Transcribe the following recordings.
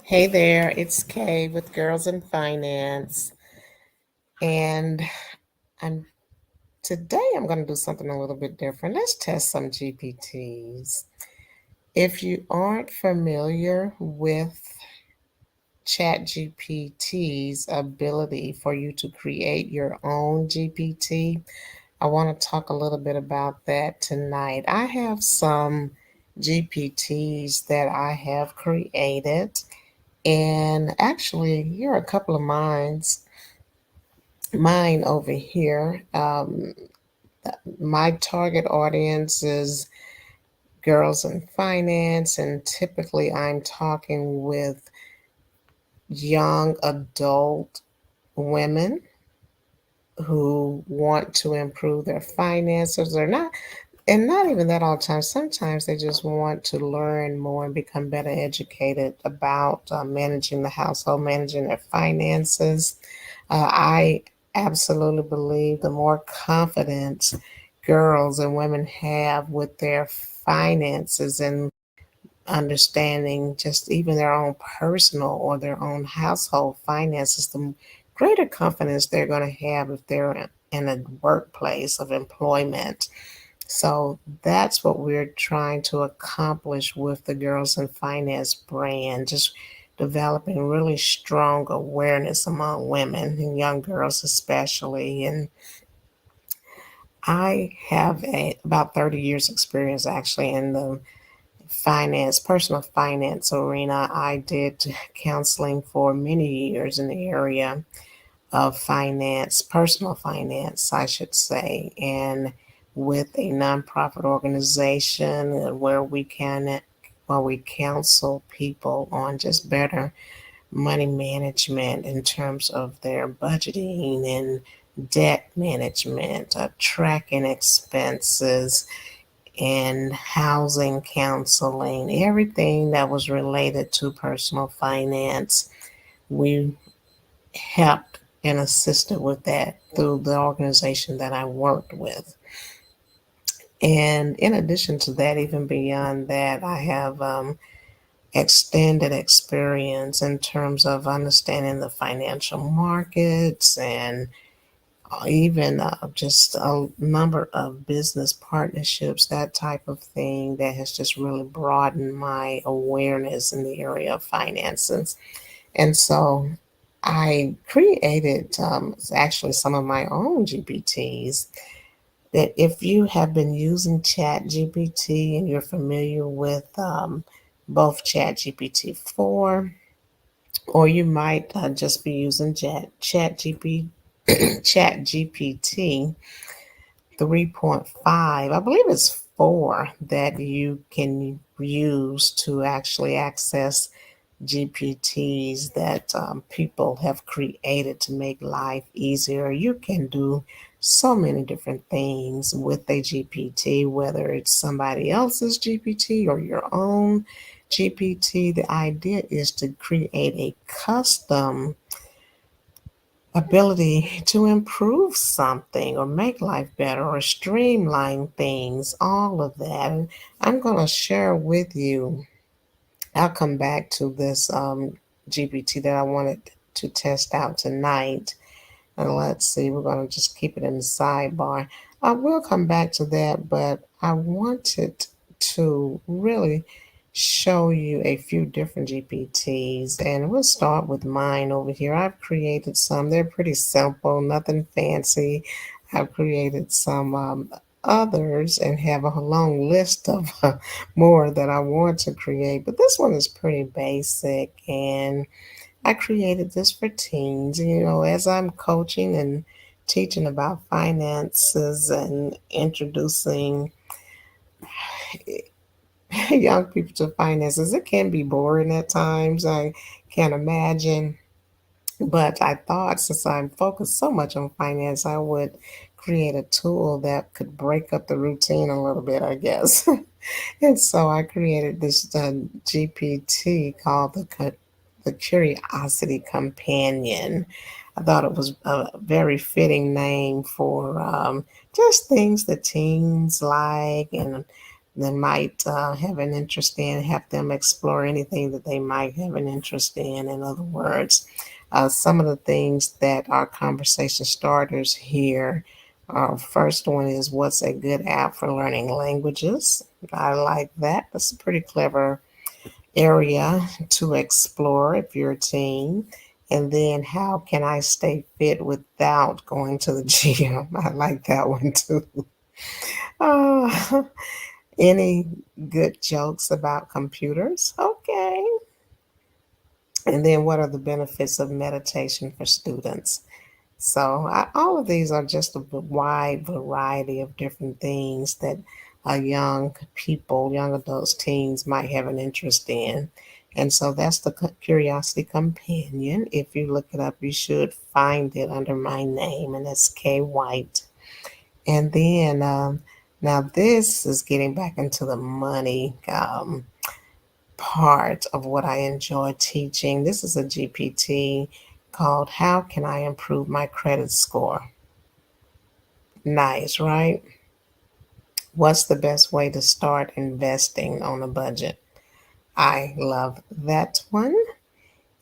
Hey there, it's Kay with Girls in Finance, and I'm I'm going to do something a little bit different. Let's test some GPTs. If you aren't familiar with ChatGPT's ability for you to create your own GPT, I want to talk a little bit about that tonight. I have some GPTs that I have created, and actually, here are a couple of mine over here. My target audience is girls in finance, and typically I'm talking with young adult women who want to improve their finances or not. And not even that all the time. Sometimes they just want to learn more and become better educated about managing the household, managing their finances. I absolutely believe the more confidence girls and women have with their finances and understanding just even their own personal or their own household finances, the greater confidence they're going to have if they're in a workplace of employment. So that's what we're trying to accomplish with the Girls in Finance brand, just developing really strong awareness among women and young girls especially. And I have about 30 years experience actually in the personal finance arena. I did counseling for many years in the area of finance, personal finance, I should say, and with a nonprofit organization where we counsel people on just better money management in terms of their budgeting and debt management, tracking expenses, and housing counseling, everything that was related to personal finance. We helped and assisted with that through the organization that I worked with. And in addition to that, even beyond that, I have extended experience in terms of understanding the financial markets and even just a number of business partnerships, that type of thing that has just really broadened my awareness in the area of finances. And so I created actually some of my own GPTs that if you have been using ChatGPT and you're familiar with both ChatGPT 4, or you might just be using ChatGPT 3.5. I believe it's 4 that you can use to actually access GPTs that people have created to make life easier. You can do so many different things with a GPT, whether it's somebody else's GPT or your own GPT. The idea is to create a custom ability to improve something or make life better or streamline things, all of that. And I'm going to share with you. I'll come back to this GPT that I wanted to test out tonight. And let's see, we're going to just keep it in the sidebar. I will come back to that, but I wanted to really show you a few different GPTs. And we'll start with mine over here. I've created some, they're pretty simple, nothing fancy. I've created some others and have a long list of more that I want to create. But this one is pretty basic, and I created this for teens. You know, as I'm coaching and teaching about finances and introducing young people to finances, it can be boring at times. I can imagine. But I thought since I'm focused so much on finance, I would create a tool that could break up the routine a little bit, I guess. And so I created this GPT called the Curiosity Companion. I thought it was a very fitting name for just things that teens like and that might have an interest in, have them explore anything that they might have an interest in other words. Some of the things that are conversation starters here. First one is, what's a good app for learning languages? I like that. That's a pretty clever area to explore if you're a teen. And then, how can I stay fit without going to the gym? I like that one too. Uh, any good jokes about computers? Okay. And then, what are the benefits of meditation for students? So, all of these are just a wide variety of different things that young people, young adults, teens might have an interest in. And so that's the Curiosity Companion. If you look it up, you should find it under my name, and that's K White. And then now this is getting back into the money part of what I enjoy teaching. This is a GPT called How Can I Improve My Credit Score? Nice, right? What's the best way to start investing on a budget? I love that one.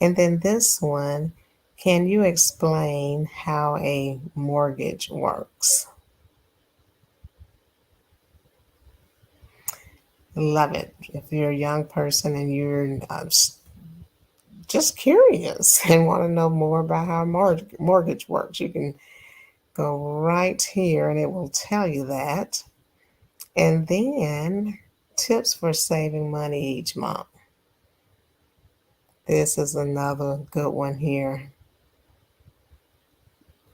And then this one, can you explain how a mortgage works? Love it. If you're a young person and you're just curious and want to know more about how mortgage works, you can go right here and it will tell you that. And then tips for saving money each month. This is another good one here.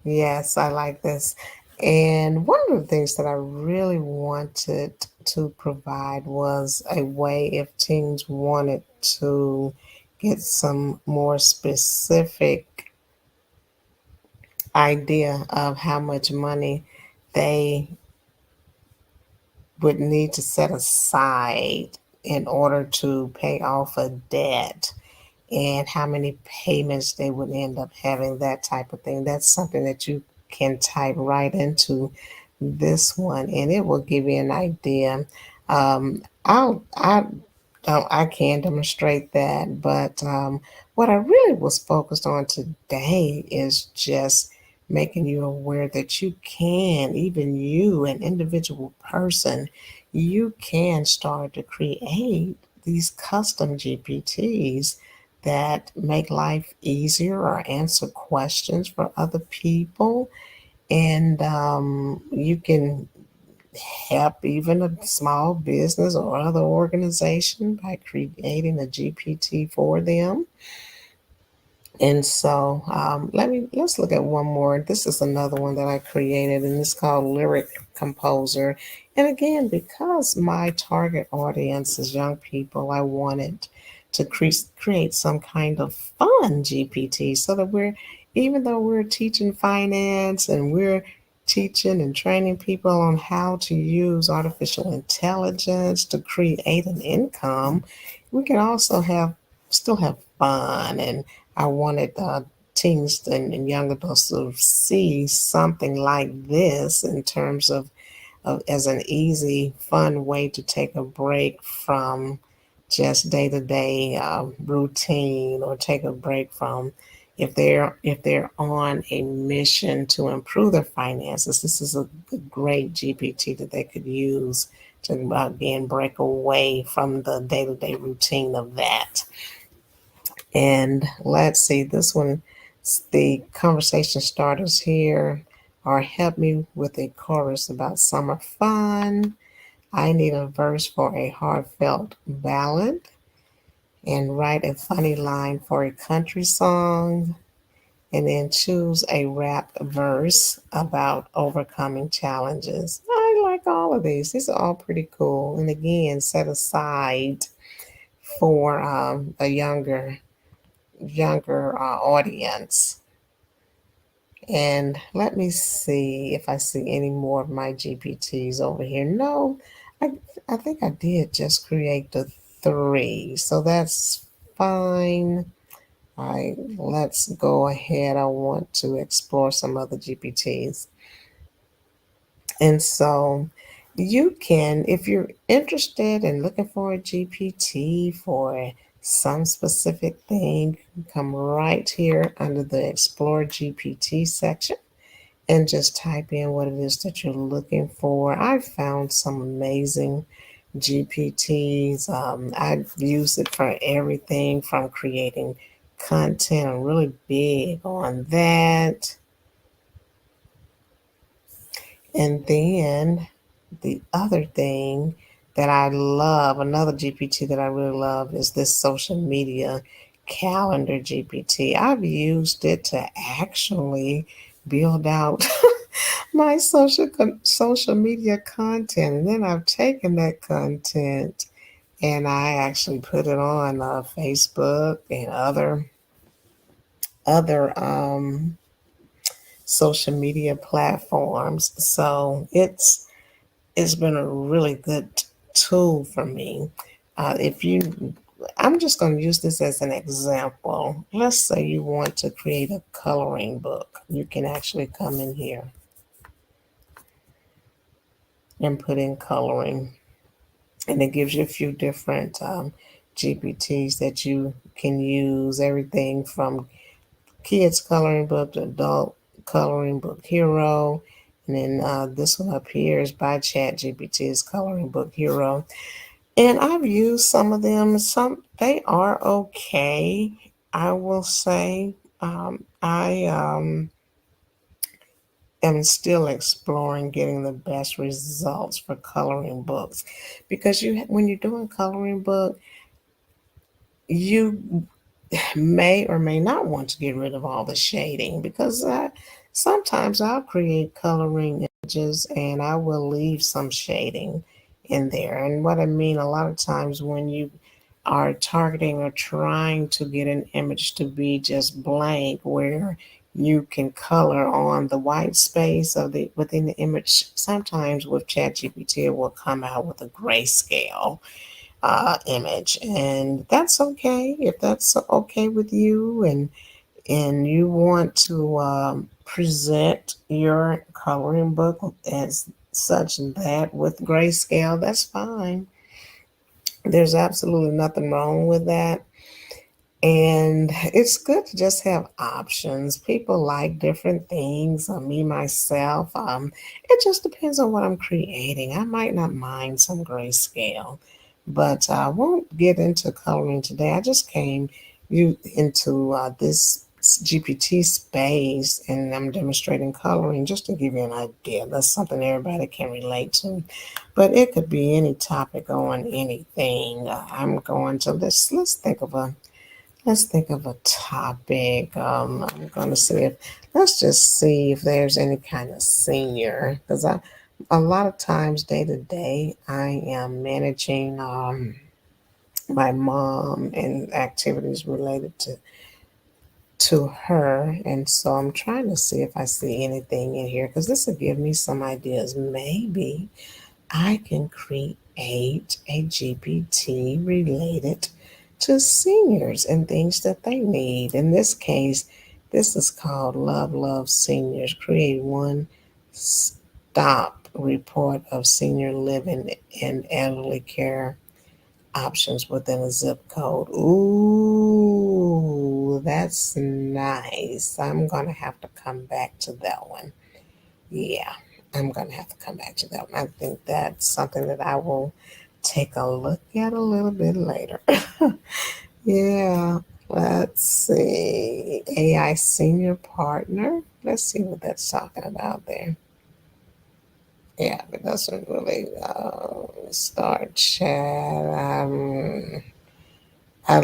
Yes, I like this. And one of the things that I really wanted to provide was a way if teens wanted to get some more specific idea of how much money they would need to set aside in order to pay off a debt and how many payments they would end up having, that type of thing. That's something that you can type right into this one and it will give you an idea. I can demonstrate that, but what I really was focused on today is just making you aware that you can, even you, an individual person, you can start to create these custom GPTs that make life easier or answer questions for other people. And you can help even a small business or other organization by creating a GPT for them. And so let's look at one more. This is another one that I created, and it's called Lyric Composer. And again, because my target audience is young people, I wanted to create some kind of fun GPT so that even though we're teaching finance and we're teaching and training people on how to use artificial intelligence to create an income, we can also still have fun. And I wanted teens and young adults to see something like this in terms of as an easy, fun way to take a break from just day to day routine, or take a break from if they're on a mission to improve their finances. This is a great GPT that they could use to again break away from the day to day routine of that. And let's see, this one, the conversation starters here are, help me with a chorus about summer fun. I need a verse for a heartfelt ballad, and write a funny line for a country song. And then choose a rap verse about overcoming challenges. I like all of these. These are all pretty cool. And again, set aside for a younger audience. And let me see if I see any more of my GPTs over here. No, I, I think I did just create the three. So that's fine. All right, let's go ahead. I want to explore some other GPTs. And so You can, if you're interested in looking for a GPT for some specific thing, come right here under the Explore GPT section and just type in what it is that you're looking for. I've found some amazing GPTs. I've used it for everything from creating content. I'm really big on that. And then the other thing that I love, another GPT that I really love, is this social media calendar GPT. I've used it to actually build out my social media content, and then I've taken that content and I actually put it on Facebook and other social media platforms. So it's been a really good tool for me. If you, I'm just going to use this as an example. Let's say you want to create a coloring book. You can actually come in here and put in coloring, and it gives you a few different GPTs that you can use. Everything from kids coloring book to adult coloring book hero. And then this one up here is by ChatGPT's coloring book hero. And I've used some of them. Some they are okay, I will say. I am still exploring getting the best results for coloring books because when you're doing coloring book, you may or may not want to get rid of all the shading because sometimes I'll create coloring images and I will leave some shading in there. And what I mean, a lot of times when you are targeting or trying to get an image to be just blank, where you can color on the white space of the within the image. Sometimes with ChatGPT, it will come out with a grayscale image, and that's okay if that's okay with you, and you want to present your coloring book as such that with grayscale, that's fine. There's absolutely nothing wrong with that. And it's good to just have options. People like different things. Me myself, it just depends on what I'm creating. I might not mind some grayscale, but I won't get into coloring today. I just came into this GPT space, and I'm demonstrating coloring just to give you an idea. That's something everybody can relate to, but it could be any topic on anything. I'm going to let's think of a topic. I'm going to see if let's just see if there's any kind of senior, because I a lot of times day to day I am managing my mom and activities related to her, and so I'm trying to see if I see anything in here because this will give me some ideas. Maybe I can create a GPT related to seniors and things that they need. In this case, this is called Love Love Seniors. Create one stop report of senior living and elderly care options within a zip code. Ooh, that's nice. I'm going to have to come back to that one. Yeah, I'm going to have to come back to that one. I think that's something that I will take a look at a little bit later. Yeah, let's see. AI senior partner. Let's see what that's talking about there. Yeah, it doesn't really start chat. I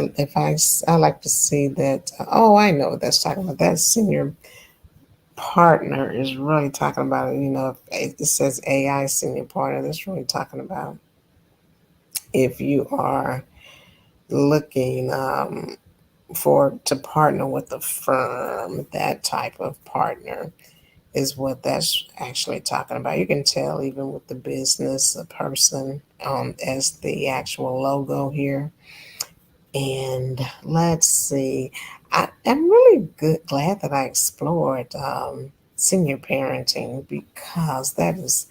like to see that. Oh, I know what that's talking about. That senior partner is really talking about, if it says AI senior partner, that's really talking about if you are looking for to partner with a firm, that type of partner is what that's actually talking about. You can tell even with the business, a person as the actual logo here. And let's see, I'm really glad that I explored senior parenting because that is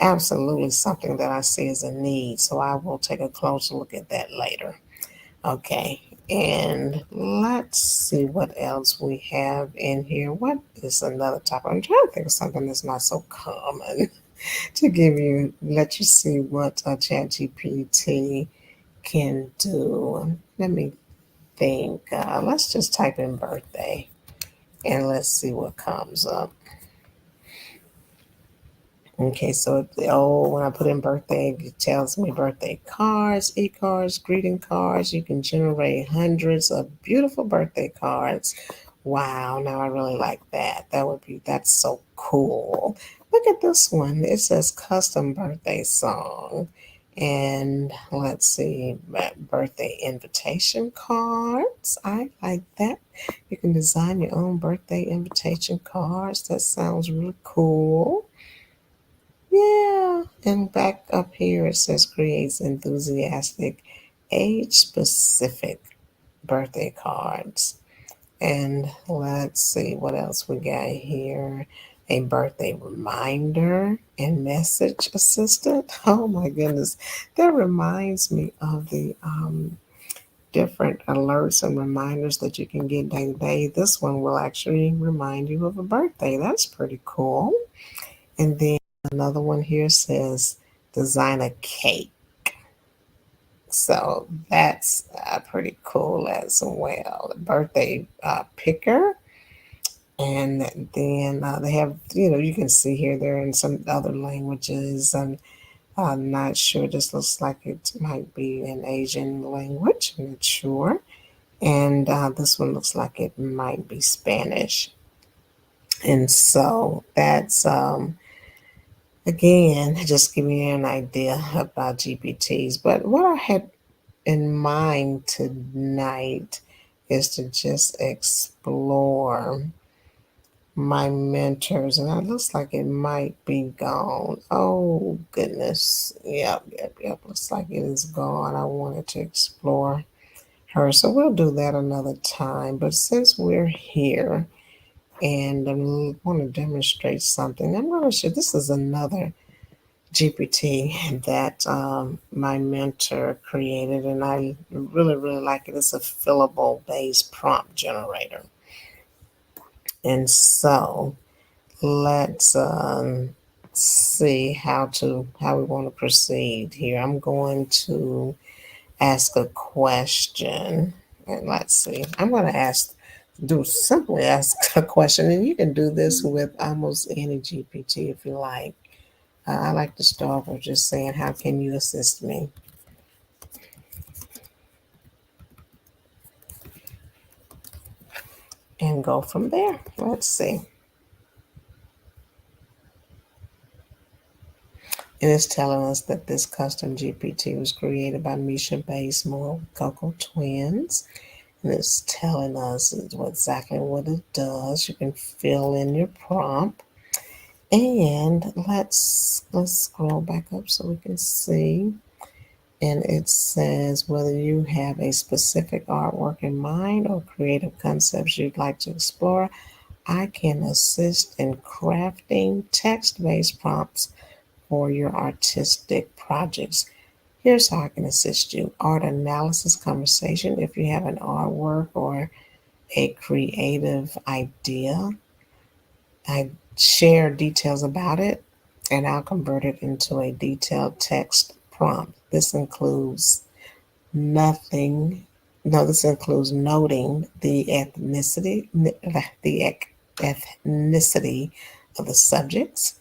absolutely something that I see as a need. So I will take a closer look at that later. Okay, and let's see what else we have in here. What is another topic? I'm trying to think of something that's not so common to let you see what a ChatGPT can do. Let me think. Let's just type in birthday and let's see what comes up. Okay, so when I put in birthday, it tells me birthday cards, e-cards, greeting cards. You can generate hundreds of beautiful birthday cards. Wow, now I really like that. That's so cool. Look at this one. It says custom birthday song. And let's see, birthday invitation cards. I like that. You can design your own birthday invitation cards. That sounds really cool. Yeah, and back up here it says creates enthusiastic, age specific birthday cards. And let's see what else we got here. A birthday reminder and message assistant. Oh my goodness. That reminds me of the different alerts and reminders that you can get day to day. This one will actually remind you of a birthday. That's pretty cool. And then another one here says design a cake. So that's pretty cool as well. Birthday picker. And then they have, you can see here they're in some other languages. And I'm not sure. This looks like it might be an Asian language. I'm not sure. And this one looks like it might be Spanish. And so that's again, just giving you an idea about GPTs. But what I had in mind tonight is to just explore my mentors, and it looks like it might be gone. Oh, goodness. Yep. Looks like it is gone. I wanted to explore her. So we'll do that another time. But since we're here and I want to demonstrate something, I'm going to show this is another GPT that my mentor created, and I really, really like it. It's a fillable based prompt generator. And so let's see how we want to proceed here. I'm going to ask a question, and let's see. I'm going to simply ask a question, and you can do this with almost any GPT if you like. I like to start with just saying, how can you assist me? And go from there. Let's see. And it's telling us that this custom GPT was created by Misha Basemore with CocoaTwins. And it's telling us exactly what it does. You can fill in your prompt. And let's scroll back up so we can see. And it says whether you have a specific artwork in mind or creative concepts you'd like to explore, I can assist in crafting text-based prompts for your artistic projects. Here's how I can assist you. Art analysis conversation. If you have an artwork or a creative idea, I share details about it and I'll convert it into a detailed text prompt. This includes nothing. No, this includes noting the ethnicity of the subjects,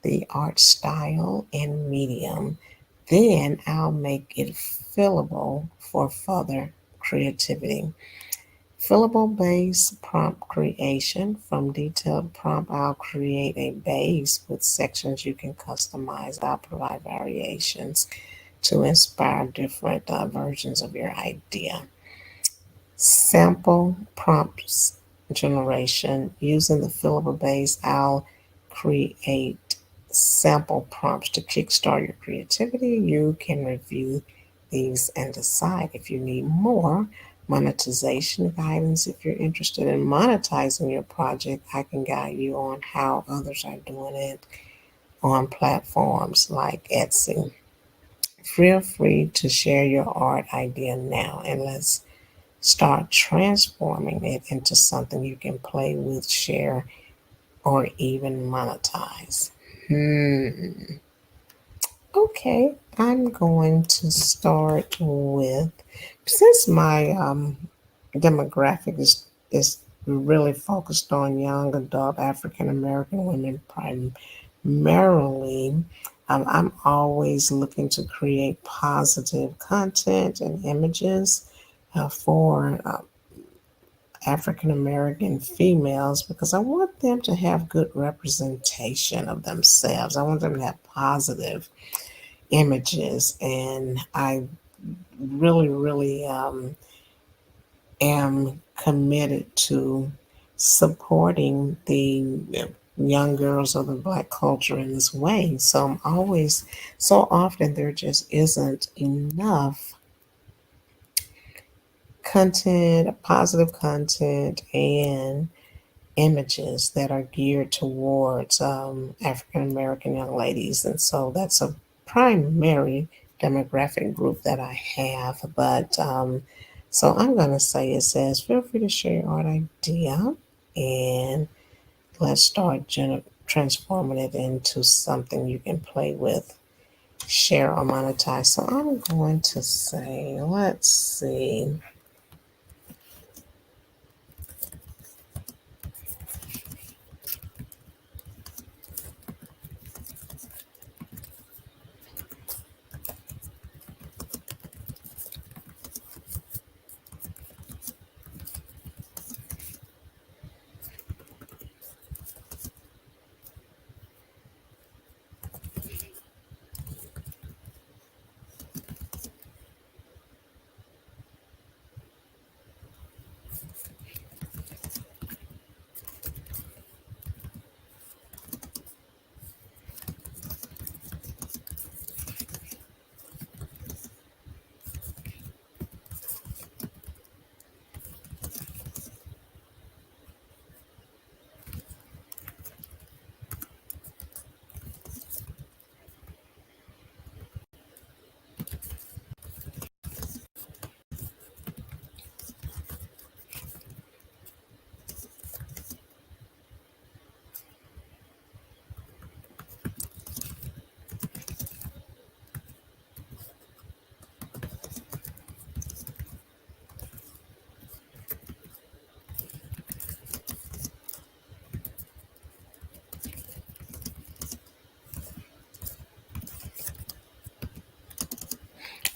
the art style, and medium. Then I'll make it fillable for further creativity. Fillable base prompt creation. From detailed prompt, I'll create a base with sections you can customize. I'll provide variations to inspire different versions of your idea. Sample prompts generation. Using the fillable base, I'll create sample prompts to kickstart your creativity. You can review these and decide if you need more monetization guidance. If you're interested in monetizing your project, I can guide you on how others are doing it. on platforms like Etsy. Feel free to share your art idea now, and let's start transforming it into something you can play with, share, or even monetize. Hmm. Okay, I'm going to start with, since my demographic is really focused on young adult African American women primarily. I'm always looking to create positive content and images for African American females because I want them to have good representation of themselves. I want them to have positive images, and I really am committed to supporting the young girls of the Black culture in this way. So I'm always, so often there just isn't enough content, positive content, and images that are geared towards African American young ladies. And so that's a primary demographic group that I have. But so I'm going to say, it says, feel free to share your art idea and let's start transforming it into something you can play with, share, or monetize. So I'm going to say, let's see.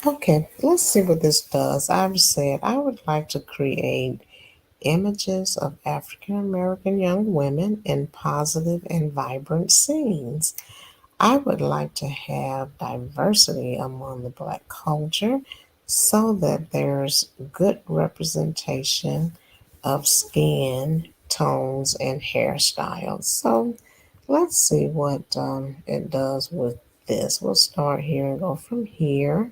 Okay, let's see what this does. I've said I would like to create images of African American young women in positive and vibrant scenes. I would like to have diversity among the Black culture so that there's good representation of skin tones and hairstyles. So let's see what it does with this. We'll start here and go from here.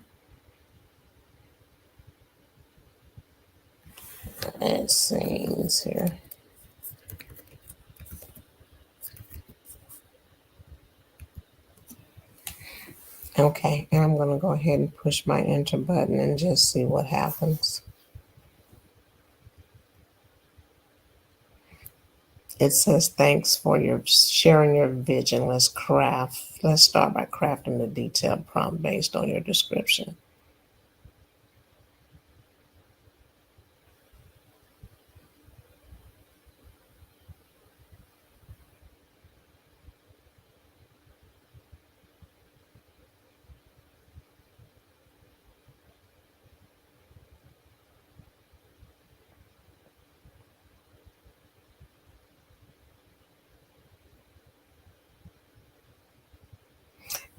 It seems here. Okay, and I'm going to go ahead and push my enter button and just see what happens. It says, thanks for your sharing your vision. Let's start by crafting the detailed prompt based on your description.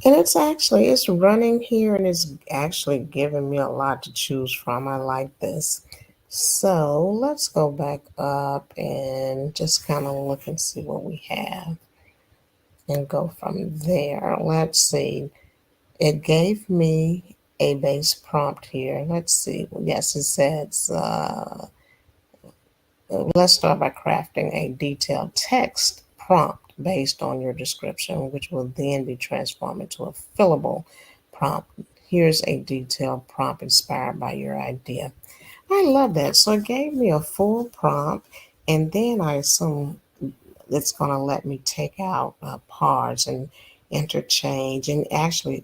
And it's running here and it's actually giving me a lot to choose from. I like this. So let's go back up and just kind of look and see what we have and go from there. Let's see. It gave me a base prompt here. Let's see. Yes, it says, let's start by crafting a detailed text prompt based on your description, which will then be transformed into a fillable prompt. Here's a detailed prompt inspired by your idea. I love that. So it gave me a full prompt, and then I assume it's going to let me take out parts and interchange. And actually,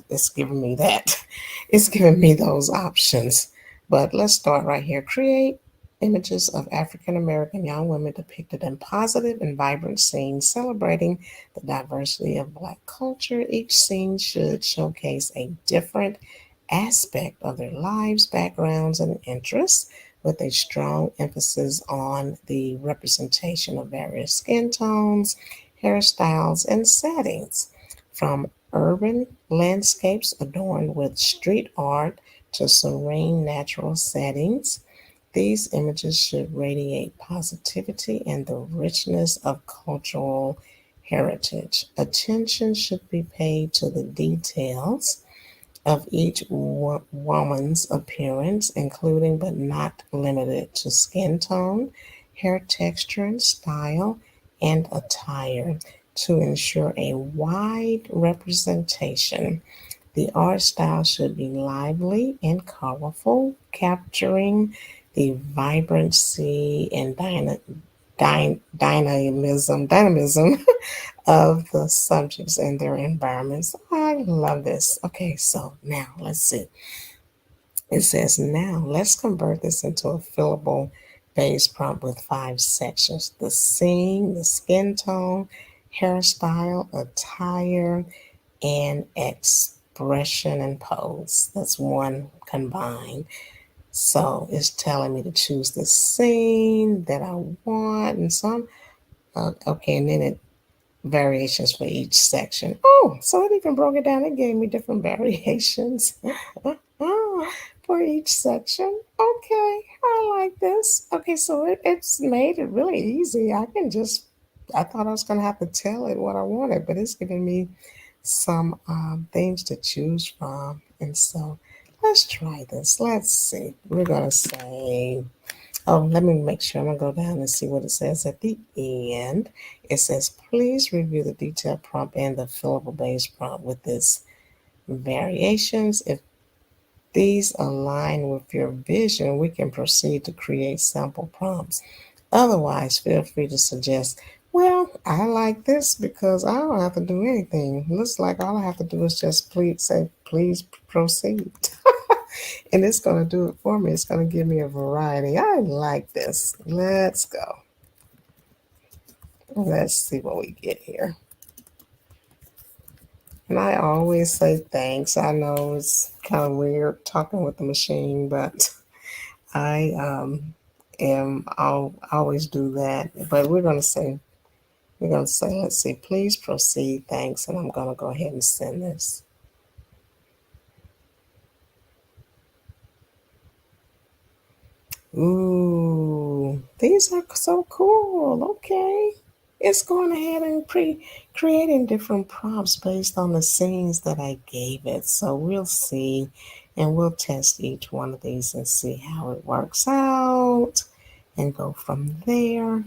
it's giving me that. It's giving me those options. But let's start right here. Create images of African American young women depicted in positive and vibrant scenes celebrating the diversity of Black culture. Each scene should showcase a different aspect of their lives, backgrounds, and interests, with a strong emphasis on the representation of various skin tones, hairstyles, and settings, from urban landscapes adorned with street art to serene natural settings. These images should radiate positivity and the richness of cultural heritage. Attention should be paid to the details of each woman's appearance, including but not limited to skin tone, hair texture and style, and attire, to ensure a wide representation. The art style should be lively and colorful, capturing the vibrancy and dynamism of the subjects and their environments. I love this. Okay, so now let's see. It says now let's convert this into a fillable base prompt with 5 sections: the scene, the skin tone, hairstyle, attire, and expression and pose. That's one combined. So it's telling me to choose the scene that I want, and some okay, and then it variations for each section. Oh, so it even broke it down. It gave me different variations for each section. Okay, I like this. Okay, so it's made it really easy. I thought I was going to have to tell it what I wanted, but it's giving me some things to choose from. And so let's try this. Let's see. We're going to say, oh, let me make sure. I'm going to go down and see what it says at the end. It says, please review the detailed prompt and the fillable base prompt with its variations. If these align with your vision, we can proceed to create sample prompts. Otherwise, feel free to suggest, well, I like this because I don't have to do anything. Looks like all I have to do is just please proceed. And it's going to do it for me. It's going to give me a variety. I like this. Let's go. Let's see what we get here. And I always say thanks. I know it's kind of weird talking with the machine, but I'll always do that. But we're going to say, let's see, please proceed, thanks. And I'm going to go ahead and send this. Ooh, these are so cool. Okay. It's going ahead and creating different prompts based on the scenes that I gave it. So we'll see, and we'll test each one of these and see how it works out and go from there.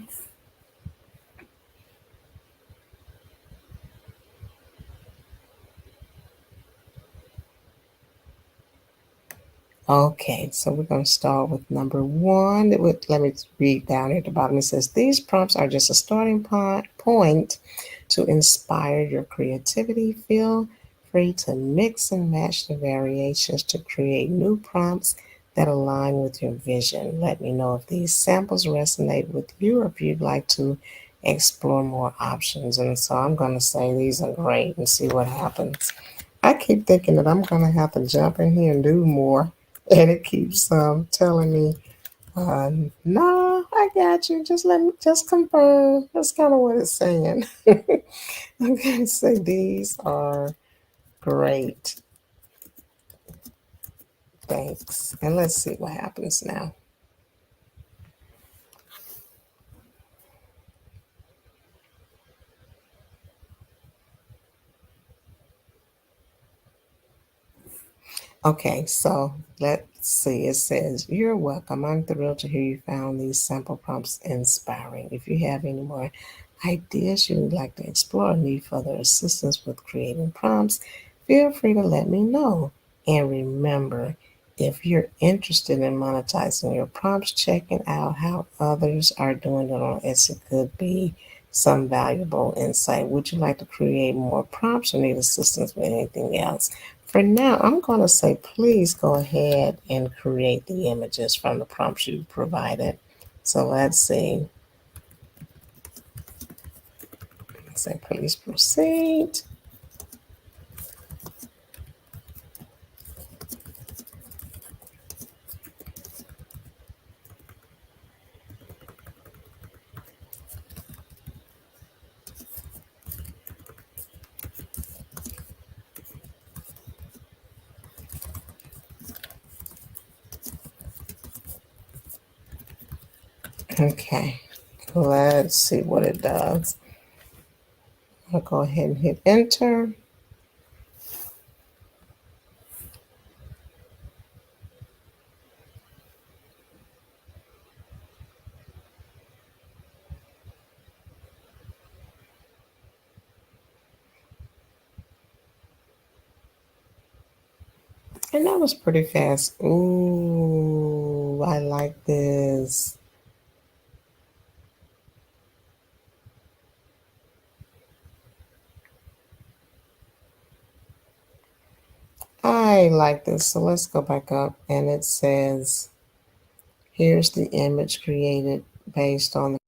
Okay, so we're going to start with number one. Let me read down here at the bottom. It says, these prompts are just a starting point to inspire your creativity. Feel free to mix and match the variations to create new prompts that align with your vision. Let me know if these samples resonate with you or if you'd like to explore more options. And so I'm going to say these are great and see what happens. I keep thinking that I'm going to have to jump in here and do more. And it keeps telling me, no, I got you. Just confirm. That's kind of what it's saying. I'm going to say these are great. Thanks. And let's see what happens now. Okay, so let's see. It says, you're welcome. I'm thrilled to hear you found these sample prompts inspiring. If you have any more ideas you'd like to explore or need further assistance with creating prompts, feel free to let me know. And remember, if you're interested in monetizing your prompts, checking out how others are doing it on Etsy could be some valuable insight. Would you like to create more prompts or need assistance with anything else? For now, I'm going to say please go ahead and create the images from the prompts you provided. So let's see. Say please proceed. Okay, let's see what it does. I'll go ahead and hit enter. And that was pretty fast. Ooh, I like this. I like this. So let's go back up and it says, here's the image created based on the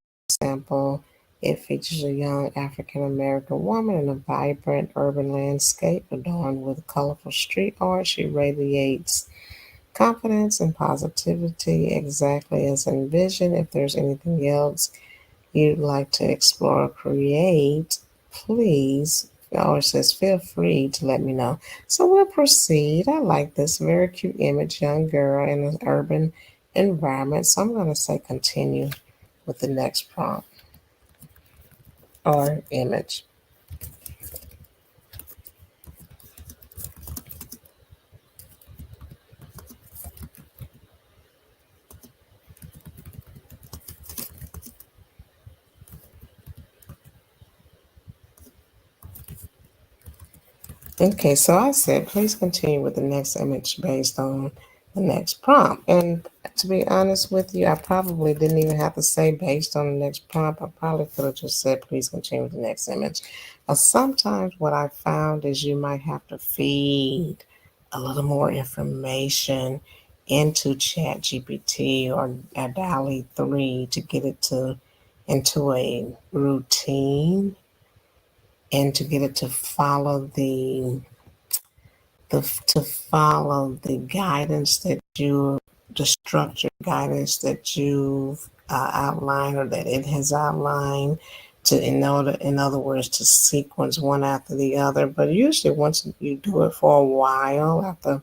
sample. It features a young African American woman in a vibrant urban landscape adorned with colorful street art. She radiates confidence and positivity exactly as envisioned. If there's anything else you'd like to explore or create, please, or it says feel free to let me know. So we'll proceed. I like this very cute image, young girl in an urban environment. So I'm going to say continue with the next prompt or image. Okay, so I said, please continue with the next image based on the next prompt. And to be honest with you, I probably didn't even have to say based on the next prompt. I probably could have just said, please continue with the next image. Sometimes what I found is you might have to feed a little more information into ChatGPT or DALL E3 to get it to into a routine and to get it to follow the guidance that you, the structured guidance that you've outlined or that it has outlined, to in other words, to sequence one after the other. But usually once you do it for a while, after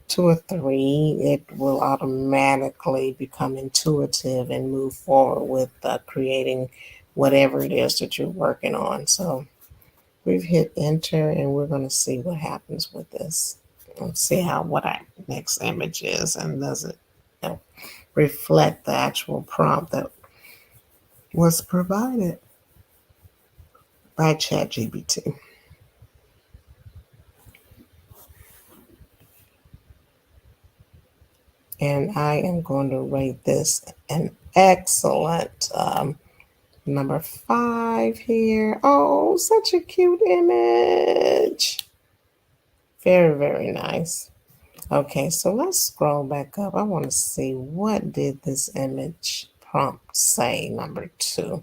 two or three, it will automatically become intuitive and move forward with creating whatever it is that you're working on. So we've hit enter and we're going to see what happens with this. Let's see how what our next image is and does it, you know, reflect the actual prompt that was provided by ChatGPT. And I am going to rate this an excellent number 5 here. Oh, such a cute image. Very, very nice. Okay, so let's scroll back up. I want to see what did this image prompt say, number 2.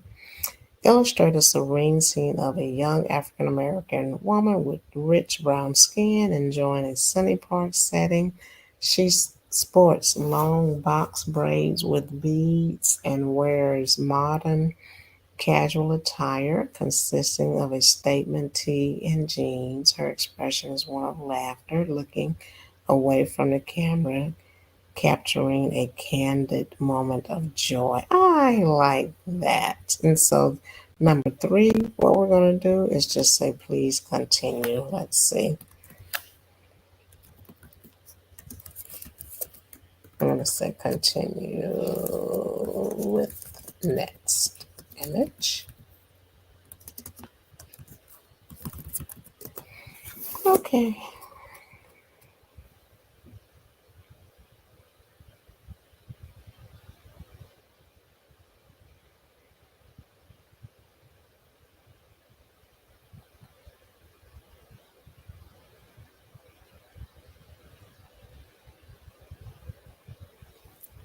Illustrate a serene scene of a young African American woman with rich brown skin enjoying a sunny park setting. She sports long box braids with beads and wears modern casual attire consisting of a statement tee and jeans. Her expression is one of laughter, looking away from the camera, capturing a candid moment of joy. I like that. And so, number 3, what we're going to do is just say, please continue. Let's see. I'm going to say continue with next image. Okay.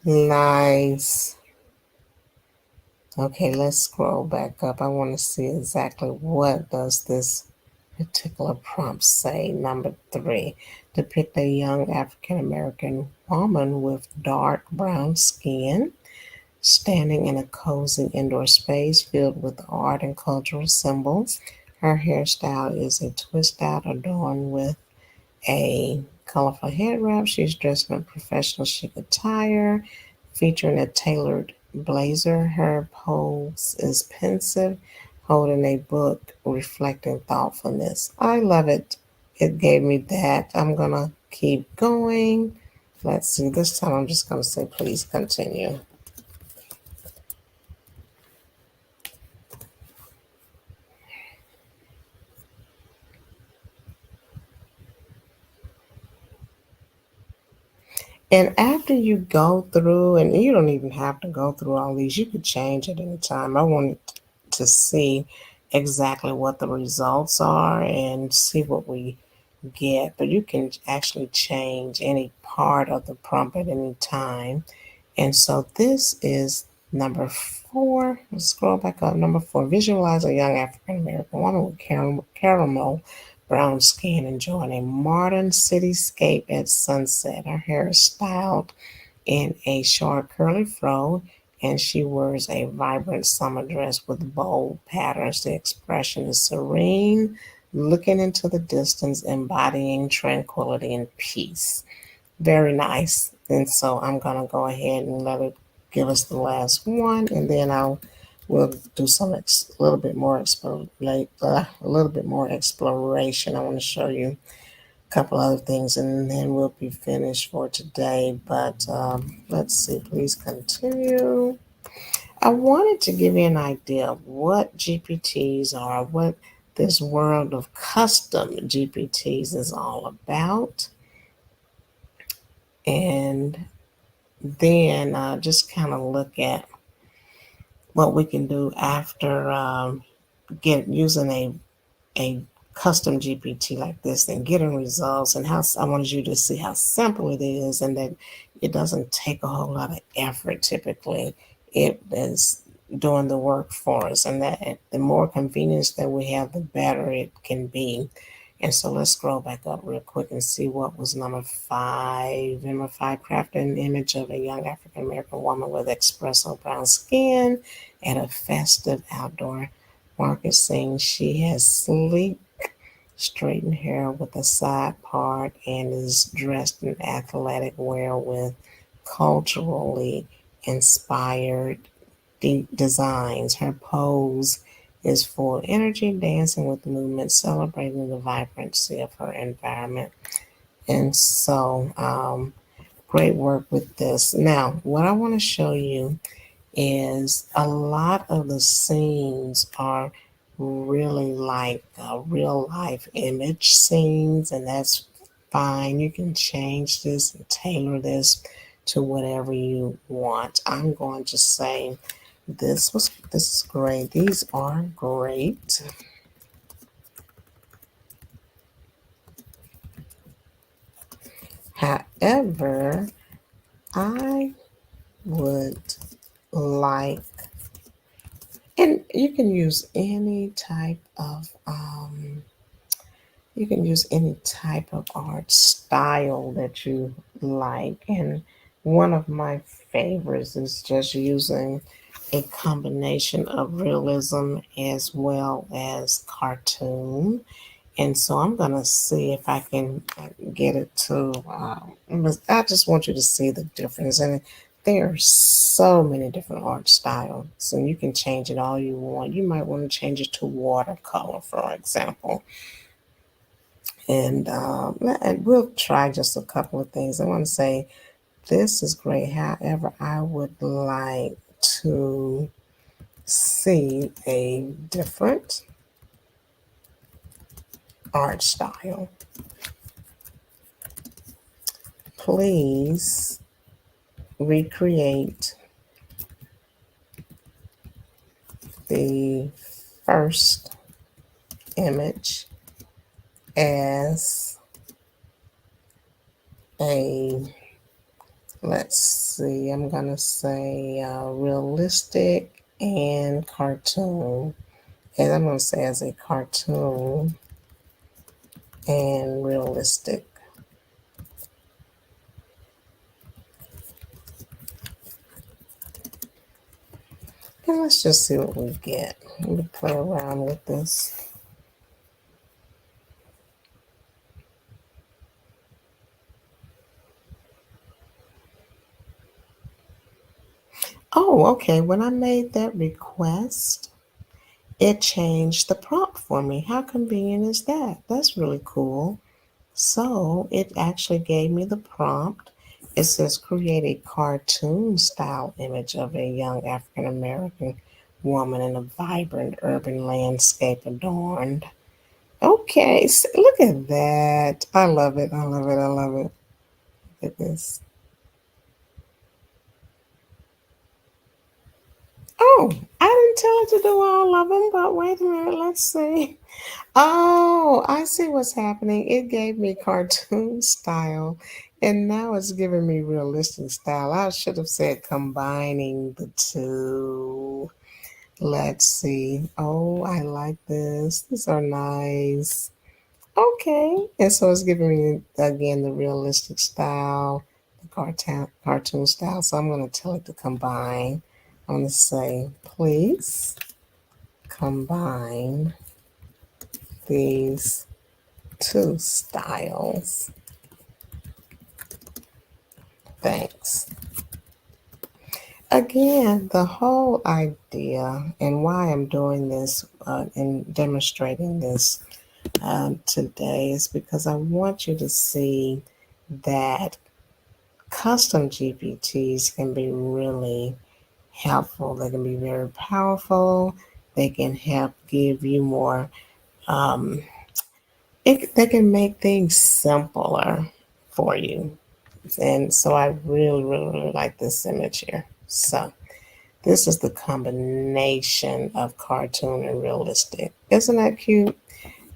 Nice. Okay, let's scroll back up. I want to see exactly what does this particular prompt say. Number 3, depict a young African American woman with dark brown skin standing in a cozy indoor space filled with art and cultural symbols. Her hairstyle is a twist out adorned with a colorful head wrap. She's dressed in a professional chic attire, featuring a tailored blazer. Her pose is pensive, holding a book, reflecting thoughtfulness. I love it. It gave me that. I'm gonna keep going. Let's see. This time I'm just gonna say, please continue. And after you go through, and you don't even have to go through all these, you could change at any time. I wanted to see exactly what the results are and see what we get, but you can actually change any part of the prompt at any time. And so this is number 4. Let's scroll back up. Number 4, visualize a young African American woman with caramel brown skin enjoying a modern cityscape at sunset. Her hair is styled in a short curly fro, and she wears a vibrant summer dress with bold patterns. The expression is serene, looking into the distance, embodying tranquility and peace. Very nice. And so I'm gonna go ahead and let it give us the last one, and then we'll do some a little bit more a little bit more exploration. I want to show you a couple other things, and then we'll be finished for today. But let's see. Please continue. I wanted to give you an idea of what GPTs are, what this world of custom GPTs is all about, and then just kind of look at what we can do after get using a custom GPT like this and getting results, and how I wanted you to see how simple it is and that it doesn't take a whole lot of effort typically. It is doing the work for us, and that the more convenience that we have, the better it can be. And so let's scroll back up real quick and see what was number 5. Number 5, craft an image of a young African American woman with espresso brown skin at a festive outdoor market scene. She has sleek, straightened hair with a side part and is dressed in athletic wear with culturally inspired designs. Her pose is full energy, dancing with movement, celebrating the vibrancy of her environment. And so, great work with this. Now, what I want to show you is a lot of the scenes are really like real life image scenes, and that's fine. You can change this and tailor this to whatever you want. I'm going to say this is great. These are great. However, I would like, and you can use any type of you can use any type of art style that you like. And one of my favorites is just using a combination of realism as well as cartoon. And so I'm going to see if I can get it to, I just want you to see the difference. And there are so many different art styles, and you can change it all you want. You might want to change it to watercolor, for example. And we'll try just a couple of things. I want to say this is great. However, I would like to see a different art style. Please recreate the first image as a, let's see, I'm going to say realistic and cartoon. And I'm going to say as a cartoon and realistic. And let's just see what we get. Let me play around with this. Oh, okay. When I made that request, it changed the prompt for me. How convenient is that? That's really cool. So it actually gave me the prompt. It says create a cartoon style image of a young African American woman in a vibrant urban landscape adorned. Okay, so look at that. I love it. I love it. I love it. Look at this. Oh, I didn't tell it to do all of them, but wait a minute. Let's see. Oh, I see what's happening. It gave me cartoon style, and now it's giving me realistic style. I should have said combining the two. Let's see. Oh, I like this. These are nice. Okay. And so it's giving me again the realistic style, the cartoon style. So I'm going to tell it to combine. I'm going to say, please combine these two styles. Thanks. Again, the whole idea and why I'm doing this and demonstrating this today is because I want you to see that custom GPTs can be really helpful. They can be very powerful. They can help give you more. Um, they can make things simpler for you. And so I really, really, really like this image here. So this is the combination of cartoon and realistic. Isn't that cute?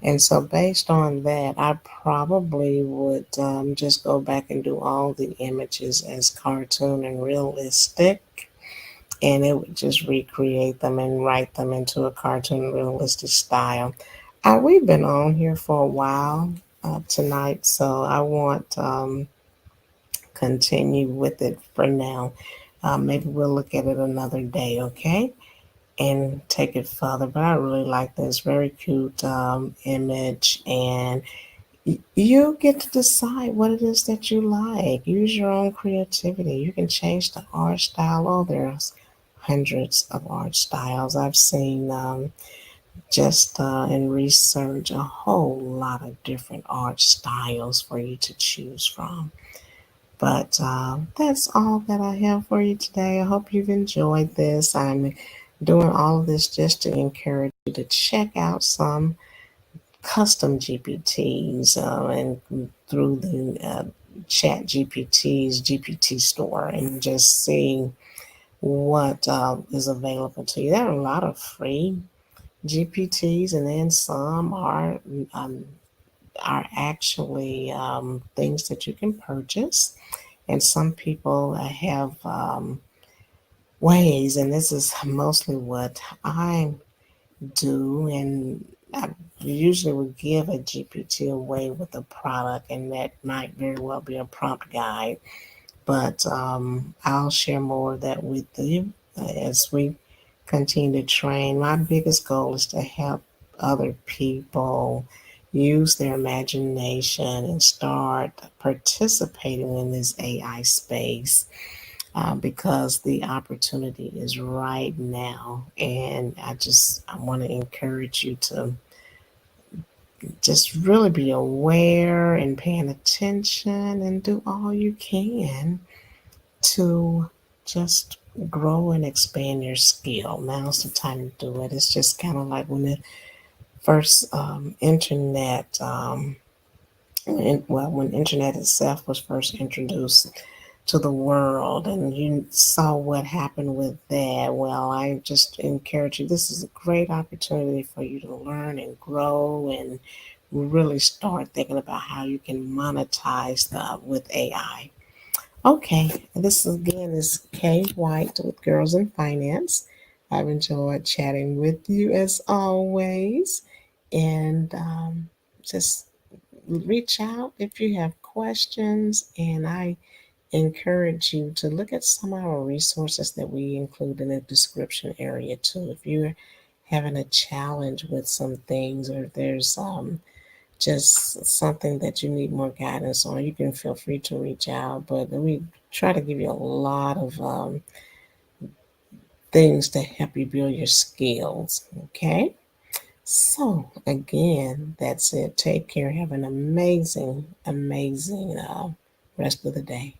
And so based on that, I probably would just go back and do all the images as cartoon and realistic. And it would just recreate them and write them into a cartoon realistic style. We've been on here for a while tonight, so I want continue with it for now. Maybe we'll look at it another day, okay? And take it further. But I really like this very cute image, and you get to decide what it is that you like. Use your own creativity. You can change the art style. Oh, there's hundreds of art styles. I've seen just in research a whole lot of different art styles for you to choose from. But that's all that I have for you today. I hope you've enjoyed this. I'm doing all of this just to encourage you to check out some custom GPTs and through the Chat GPTs GPT store and just see what is available to you. There are a lot of free GPTs, and then some um, are actually things that you can purchase. And some people have ways, and this is mostly what I do. And I usually would give a GPT away with a product, and that might very well be a prompt guide. But I'll share more of that with you as we continue to train. My biggest goal is to help other people use their imagination and start participating in this AI space because the opportunity is right now. And I want to encourage you to just really be aware and paying attention and do all you can to just grow and expand your skill. Now's the time to do it. It's just kind of like when the first internet, when internet itself was first introduced to the world, and you saw what happened with that. Well, I just encourage you. This is a great opportunity for you to learn and grow and really start thinking about how you can monetize with AI. Okay, this again is Kay White with Girls in Finance. I've enjoyed chatting with you as always, and just reach out if you have questions. And I encourage you to look at some of our resources that we include in the description area too. If you're having a challenge with some things, or if there's just something that you need more guidance on, you can feel free to reach out. But we try to give you a lot of things to help you build your skills. Okay. So, again, that's it. Take care. Have an amazing, amazing rest of the day.